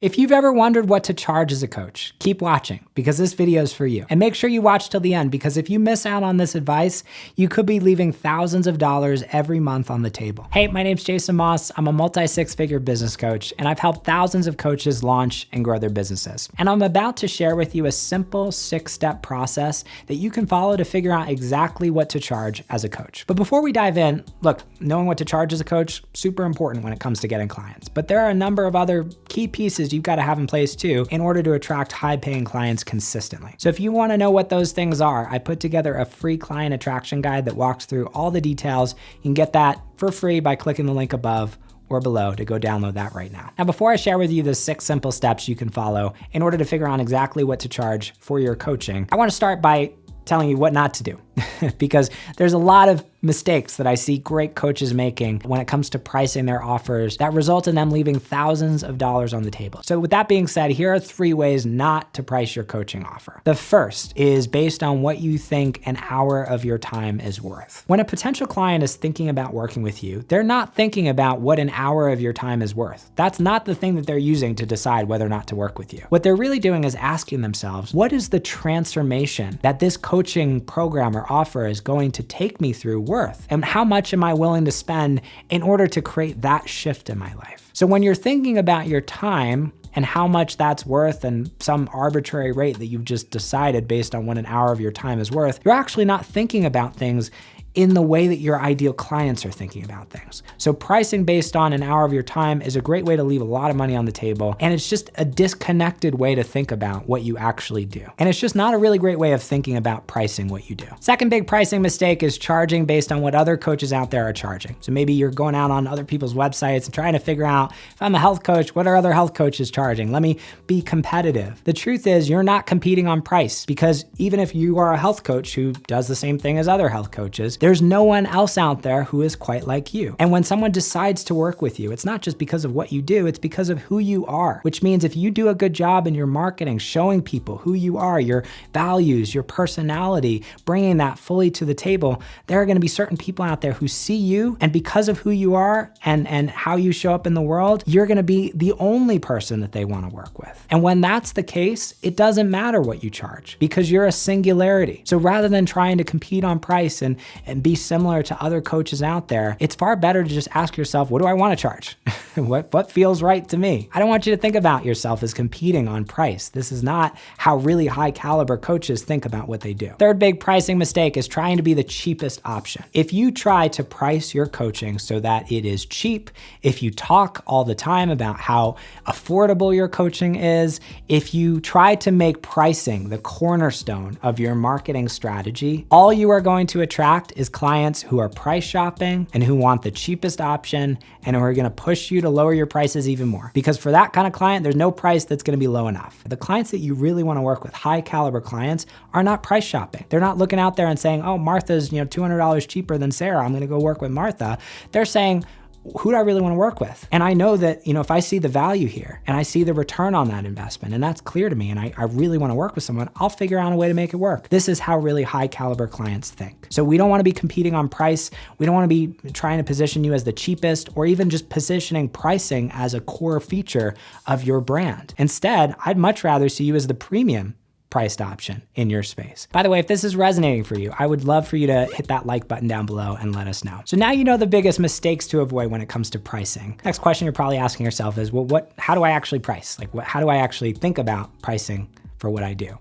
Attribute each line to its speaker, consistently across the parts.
Speaker 1: If you've ever wondered what to charge as a coach, keep watching because this video is for you. And make sure you watch till the end because if you miss out on this advice, you could be leaving thousands of dollars every month on the table. Hey, my name's Jason Moss. I'm a multi-six-figure business coach, and I've helped thousands of coaches launch and grow their businesses. And I'm about to share with you a simple 6-step process that you can follow to figure out exactly what to charge as a coach. But before we dive in, look, knowing what to charge as a coach, super important when it comes to getting clients. But there are a number of other key pieces you've got to have in place too in order to attract high-paying clients consistently. So if you want to know what those things are, I put together a free client attraction guide that walks through all the details. You can get that for free by clicking the link above or below to go download that right now. Now, before I share with you the 6 simple steps you can follow in order to figure out exactly what to charge for your coaching, I want to start by telling you what not to do because there's a lot of mistakes that I see great coaches making when it comes to pricing their offers that result in them leaving thousands of dollars on the table. So with that being said, here are 3 ways not to price your coaching offer. The first is based on what you think an hour of your time is worth. When a potential client is thinking about working with you, they're not thinking about what an hour of your time is worth. That's not the thing that they're using to decide whether or not to work with you. What they're really doing is asking themselves, what is the transformation that this coaching program or offer is going to take me through worth? And how much am I willing to spend in order to create that shift in my life? So when you're thinking about your time and how much that's worth and some arbitrary rate that you've just decided based on what an hour of your time is worth, you're actually not thinking about things in the way that your ideal clients are thinking about things. So pricing based on an hour of your time is a great way to leave a lot of money on the table. And it's just a disconnected way to think about what you actually do. And it's just not a really great way of thinking about pricing what you do. Second big pricing mistake is charging based on what other coaches out there are charging. So maybe you're going out on other people's websites and trying to figure out, if I'm a health coach, what are other health coaches charging? Let me be competitive. The truth is you're not competing on price because even if you are a health coach who does the same thing as other health coaches, there's no one else out there who is quite like you. And when someone decides to work with you, it's not just because of what you do, it's because of who you are, which means if you do a good job in your marketing, showing people who you are, your values, your personality, bringing that fully to the table, there are going to be certain people out there who see you, and because of who you are and how you show up in the world, you're going to be the only person that they want to work with. And when that's the case, it doesn't matter what you charge because you're a singularity. So rather than trying to compete on price and be similar to other coaches out there, it's far better to just ask yourself, what do I want to charge? What feels right to me? I don't want you to think about yourself as competing on price. This is not how really high caliber coaches think about what they do. Third big pricing mistake is trying to be the cheapest option. If you try to price your coaching so that it is cheap, if you talk all the time about how affordable your coaching is, if you try to make pricing the cornerstone of your marketing strategy, all you are going to attract is clients who are price shopping and who want the cheapest option and who are going to push you to lower your prices even more. Because for that kind of client, there's no price that's going to be low enough. The clients that you really want to work with, high caliber clients, are not price shopping. They're not looking out there and saying, oh, Martha's $200 cheaper than Sarah, I'm going to go work with Martha. They're saying, who do I really want to work with? And I know that, if I see the value here and I see the return on that investment and that's clear to me and I really want to work with someone, I'll figure out a way to make it work. This is how really high caliber clients think. So we don't want to be competing on price. We don't want to be trying to position you as the cheapest or even just positioning pricing as a core feature of your brand. Instead, I'd much rather see you as the premium priced option in your space. By the way, if this is resonating for you, I would love for you to hit that like button down below and let us know. So now you know the biggest mistakes to avoid when it comes to pricing. Next question you're probably asking yourself is, well, how do I actually price? How do I actually think about pricing for what I do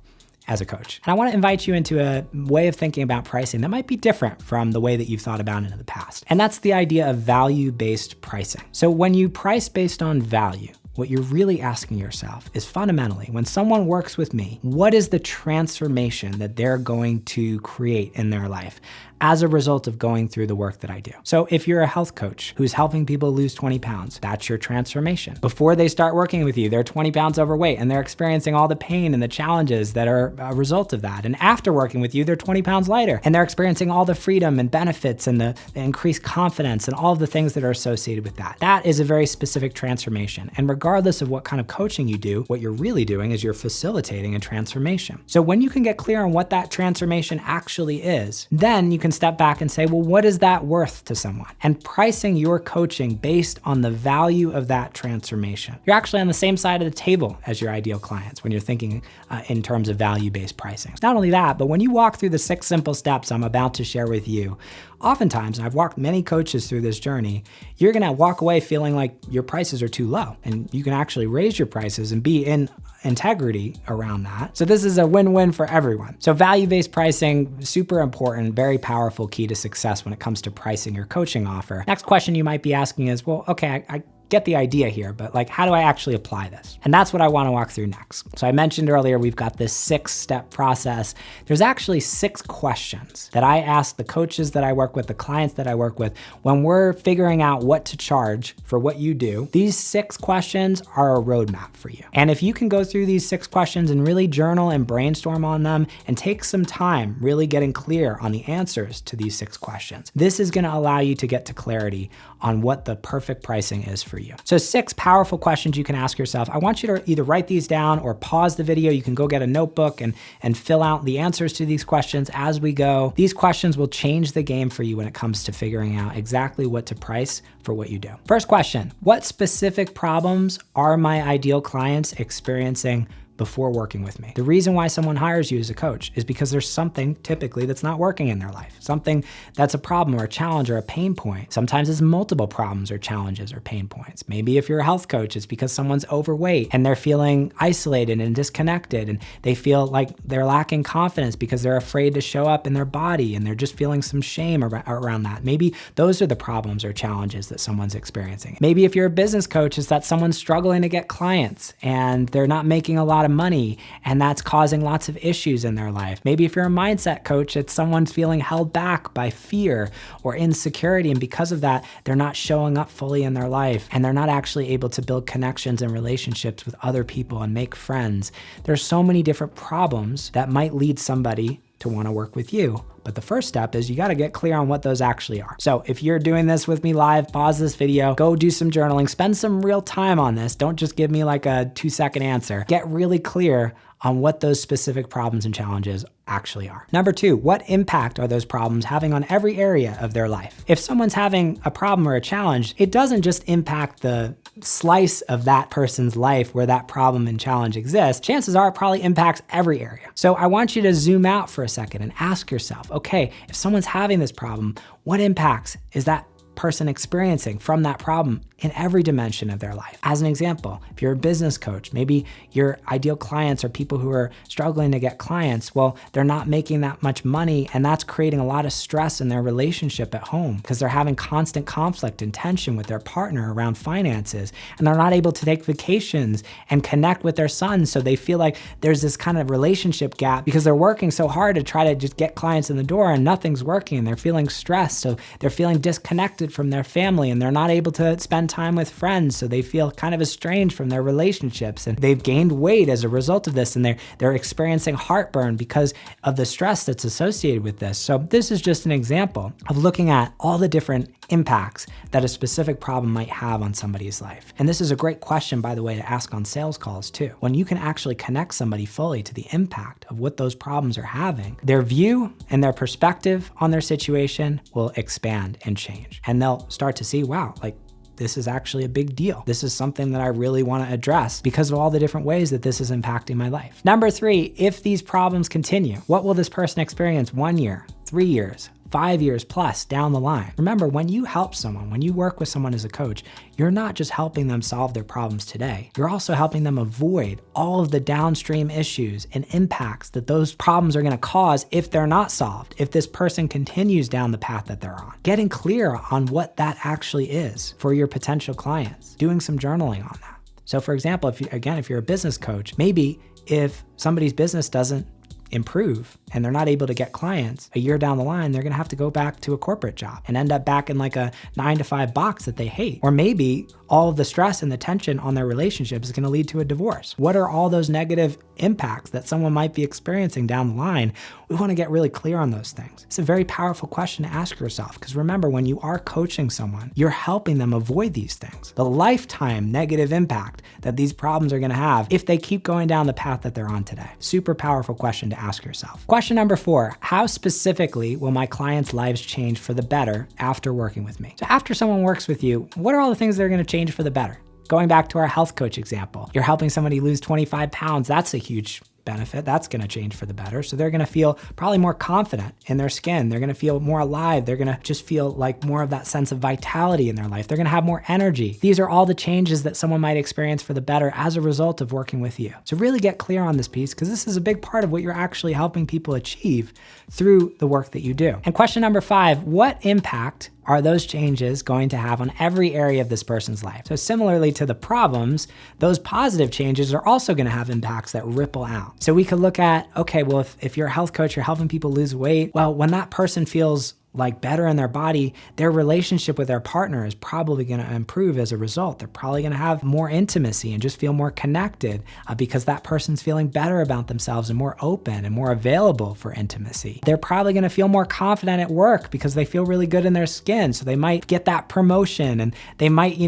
Speaker 1: as a coach? And I want to invite you into a way of thinking about pricing that might be different from the way that you've thought about it in the past. And that's the idea of value-based pricing. So when you price based on value, what you're really asking yourself is fundamentally, when someone works with me, what is the transformation that they're going to create in their life as a result of going through the work that I do? So if you're a health coach who's helping people lose 20 pounds, that's your transformation. Before they start working with you, they're 20 pounds overweight and they're experiencing all the pain and the challenges that are a result of that. And after working with you, they're 20 pounds lighter and they're experiencing all the freedom and benefits and the increased confidence and all of the things that are associated with that. That is a very specific transformation. And regardless of what kind of coaching you do, what you're really doing is you're facilitating a transformation. So when you can get clear on what that transformation actually is, then you can can step back and say, well, what is that worth to someone? And pricing your coaching based on the value of that transformation. You're actually on the same side of the table as your ideal clients when you're thinking in terms of value-based pricing. Not only that, but when you walk through the 6 simple steps I'm about to share with you, oftentimes, and I've walked many coaches through this journey, you're gonna walk away feeling like your prices are too low, and you can actually raise your prices and be in integrity around that. So this is a win-win for everyone. So value-based pricing, super important, very powerful key to success when it comes to pricing your coaching offer. Next question you might be asking is, well, okay, I get the idea here, but like, how do I actually apply this? And that's what I wanna walk through next. So I mentioned earlier, we've got this 6-step process. There's actually 6 questions that I ask the coaches that I work with, the clients that I work with, when we're figuring out what to charge for what you do. These 6 questions are a roadmap for you. And if you can go through these 6 questions and really journal and brainstorm on them and take some time really getting clear on the answers to these 6 questions, this is gonna allow you to get to clarity on what the perfect pricing is for you. So 6 powerful questions you can ask yourself. I want you to either write these down or pause the video. You can go get a notebook and fill out the answers to these questions as we go. These questions will change the game for you when it comes to figuring out exactly what to price for what you do. First question, what specific problems are my ideal clients experiencing before working with me? The reason why someone hires you as a coach is because there's something typically that's not working in their life, something that's a problem or a challenge or a pain point. Sometimes it's multiple problems or challenges or pain points. Maybe if you're a health coach, it's because someone's overweight and they're feeling isolated and disconnected, and they feel like they're lacking confidence because they're afraid to show up in their body and they're just feeling some shame around that. Maybe those are the problems or challenges that someone's experiencing. Maybe if you're a business coach, it's that someone's struggling to get clients and they're not making a lot of money, and that's causing lots of issues in their life. Maybe if you're a mindset coach, it's someone's feeling held back by fear or insecurity, and because of that, they're not showing up fully in their life, and they're not actually able to build connections and relationships with other people and make friends. There's so many different problems that might lead somebody to want to work with you. But the first step is you got to get clear on what those actually are. So if you're doing this with me live, pause this video, go do some journaling, spend some real time on this. Don't just give me like a 2-second answer. Get really clear on what those specific problems and challenges actually are. Number 2, what impact are those problems having on every area of their life? If someone's having a problem or a challenge, it doesn't just impact the slice of that person's life where that problem and challenge exists. Chances are it probably impacts every area. So I want you to zoom out for a second and ask yourself, okay, if someone's having this problem, what impacts is that person experiencing from that problem in every dimension of their life? As an example, if you're a business coach, maybe your ideal clients are people who are struggling to get clients. Well, they're not making that much money, and that's creating a lot of stress in their relationship at home because they're having constant conflict and tension with their partner around finances, and they're not able to take vacations and connect with their sons, so they feel like there's this kind of relationship gap because they're working so hard to try to just get clients in the door and nothing's working, and they're feeling stressed, so they're feeling disconnected from their family, and they're not able to spend time with friends, so they feel kind of estranged from their relationships, and they've gained weight as a result of this, and they're experiencing heartburn because of the stress that's associated with this. So this is just an example of looking at all the different impacts that a specific problem might have on somebody's life. And this is a great question, by the way, to ask on sales calls too. When you can actually connect somebody fully to the impact of what those problems are having, their view and their perspective on their situation will expand and change. And they'll start to see, wow, like, this is actually a big deal. This is something that I really want to address because of all the different ways that this is impacting my life. Number 3, if these problems continue, what will this person experience 1 year, 3 years, 5 years plus down the line? Remember, when you help someone, when you work with someone as a coach, you're not just helping them solve their problems today. You're also helping them avoid all of the downstream issues and impacts that those problems are going to cause if they're not solved, if this person continues down the path that they're on. Getting clear on what that actually is for your potential clients, doing some journaling on that. So for example, if you're a business coach, maybe if somebody's business doesn't improve and they're not able to get clients, a year down the line, they're gonna have to go back to a corporate job and end up back in like a 9-to-5 box that they hate. Or maybe all of the stress and the tension on their relationship is gonna lead to a divorce. What are all those negative impacts that someone might be experiencing down the line? We wanna get really clear on those things. It's a very powerful question to ask yourself, because remember, when you are coaching someone, you're helping them avoid these things. The lifetime negative impact that these problems are gonna have if they keep going down the path that they're on today. Super powerful question to to ask yourself. Question number 4, how specifically will my clients' lives change for the better after working with me? So after someone works with you, what are all the things that are going to change for the better? Going back to our health coach example, you're helping somebody lose 25 pounds. That's a huge benefit. That's going to change for the better. So they're going to feel probably more confident in their skin. They're going to feel more alive. They're going to just feel like more of that sense of vitality in their life. They're going to have more energy. These are all the changes that someone might experience for the better as a result of working with you. So really get clear on this piece, because this is a big part of what you're actually helping people achieve through the work that you do. And question number 5, what impact are those changes going to have on every area of this person's life? So similarly to the problems, those positive changes are also going to have impacts that ripple out. So we could look at, okay, well, if you're a health coach, you're helping people lose weight. Well, when that person feels like better in their body, their relationship with their partner is probably going to improve as a result. They're probably going to have more intimacy and just feel more connected because that person's feeling better about themselves and more open and more available for intimacy. They're probably going to feel more confident at work because they feel really good in their skin. So they might get that promotion, and they might,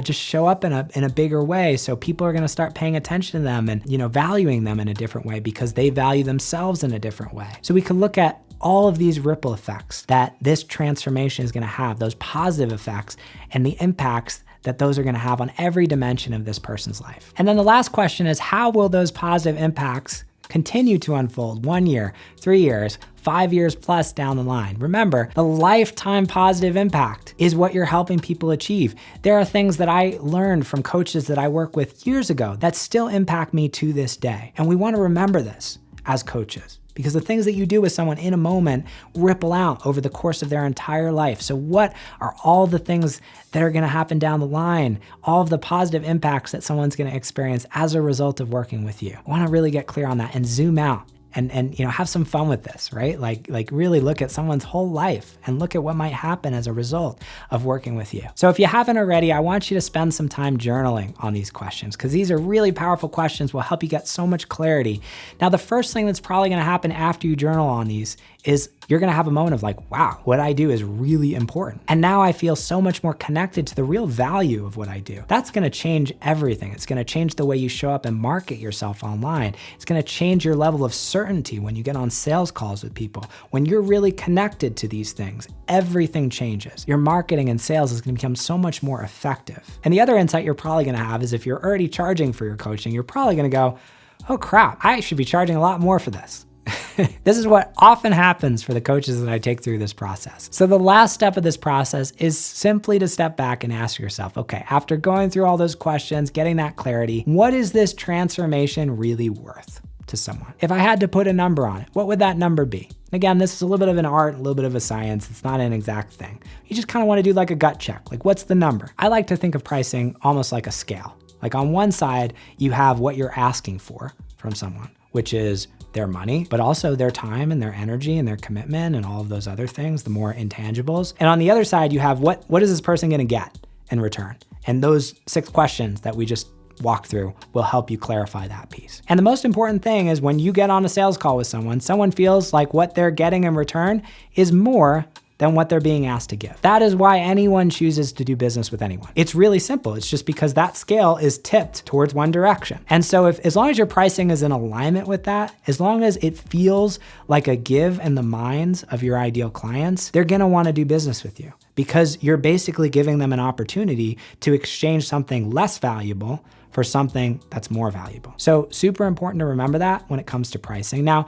Speaker 1: just show up in a bigger way. So people are going to start paying attention to them and, valuing them in a different way because they value themselves in a different way. So we can look at all of these ripple effects that this transformation is going to have, those positive effects and the impacts that those are going to have on every dimension of this person's life. And then the last question is, how will those positive impacts continue to unfold 1 year, 3 years, 5 years plus down the line? Remember, the lifetime positive impact is what you're helping people achieve. There are things that I learned from coaches that I work with years ago that still impact me to this day. And we want to remember this as coaches, because the things that you do with someone in a moment ripple out over the course of their entire life. So what are all the things that are going to happen down the line, all of the positive impacts that someone's going to experience as a result of working with you? I want to really get clear on that and zoom out and have some fun with this, right? Like really look at someone's whole life and look at what might happen as a result of working with you. So if you haven't already, I want you to spend some time journaling on these questions, because these are really powerful questions, will help you get so much clarity. Now, the first thing that's probably going to happen after you journal on these is you're going to have a moment of like, wow, what I do is really important. And now I feel so much more connected to the real value of what I do. That's going to change everything. It's going to change the way you show up and market yourself online. It's going to change your level of certainty when you get on sales calls with people. When you're really connected to these things, everything changes. Your marketing and sales is going to become so much more effective. And the other insight you're probably going to have is, if you're already charging for your coaching, you're probably going to go, oh crap, I should be charging a lot more for this. This is what often happens for the coaches that I take through this process. So the last step of this process is simply to step back and ask yourself, okay, after going through all those questions, getting that clarity, what is this transformation really worth to someone? If I had to put a number on it, what would that number be? Again, this is a little bit of an art, a little bit of a science. It's not an exact thing. You just kind of want to do like a gut check. Like, what's the number? I like to think of pricing almost like a scale. Like on one side, you have what you're asking for from someone, which is their money, but also their time and their energy and their commitment and all of those other things, the more intangibles. And on the other side, you have what is this person going to get in return? And those 6 questions that we just walked through will help you clarify that piece. And the most important thing is, when you get on a sales call with someone feels like what they're getting in return is more than what they're being asked to give. That is why anyone chooses to do business with anyone. It's really simple. It's just because that scale is tipped towards one direction. And so as long as your pricing is in alignment with that, as long as it feels like a give in the minds of your ideal clients, they're gonna wanna do business with you, because you're basically giving them an opportunity to exchange something less valuable for something that's more valuable. So super important to remember that when it comes to pricing. Now,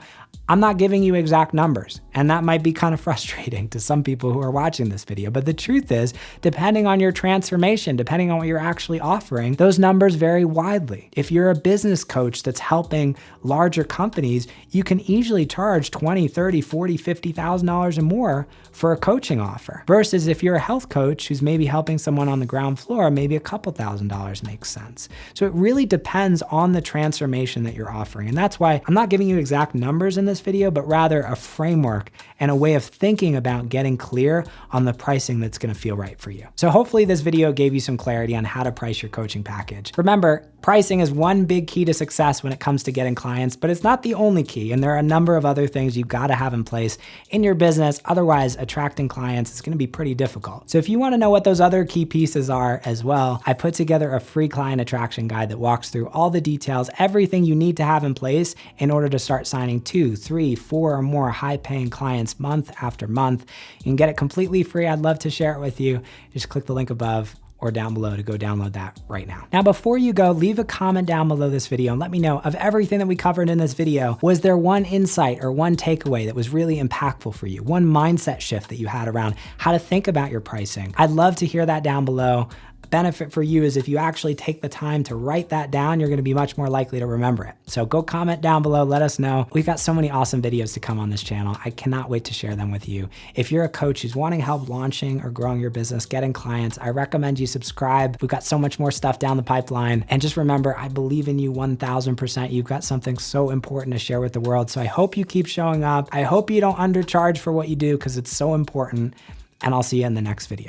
Speaker 1: I'm not giving you exact numbers, and that might be kind of frustrating to some people who are watching this video, but the truth is, depending on your transformation, depending on what you're actually offering, those numbers vary widely. If you're a business coach that's helping larger companies, you can easily charge $20,000, $30,000, $40,000, $50,000 or more for a coaching offer. Versus if you're a health coach who's maybe helping someone on the ground floor, maybe a couple $1,000s makes sense. So it really depends on the transformation that you're offering. And that's why I'm not giving you exact numbers in this video, but rather a framework and a way of thinking about getting clear on the pricing that's going to feel right for you. So hopefully this video gave you some clarity on how to price your coaching package. Remember, pricing is one big key to success when it comes to getting clients, but it's not the only key. And there are a number of other things you've got to have in place in your business. Otherwise, attracting clients is going to be pretty difficult. So if you want to know what those other key pieces are as well, I put together a free client attraction guide that walks through all the details, everything you need to have in place in order to start signing 2, 3, 4, or more high-paying clients month after month. You can get it completely free. I'd love to share it with you. Just click the link above or down below to go download that right now. Now, before you go, leave a comment down below this video and let me know, of everything that we covered in this video, was there one insight or one takeaway that was really impactful for you? One mindset shift that you had around how to think about your pricing? I'd love to hear that down below. Benefit for you is if you actually take the time to write that down, you're gonna be much more likely to remember it. So go comment down below, let us know. We've got so many awesome videos to come on this channel. I cannot wait to share them with you. If you're a coach who's wanting help launching or growing your business, getting clients, I recommend you subscribe. We've got so much more stuff down the pipeline. And just remember, I believe in you 1000%. You've got something so important to share with the world. So I hope you keep showing up. I hope you don't undercharge for what you do because it's so important. And I'll see you in the next video.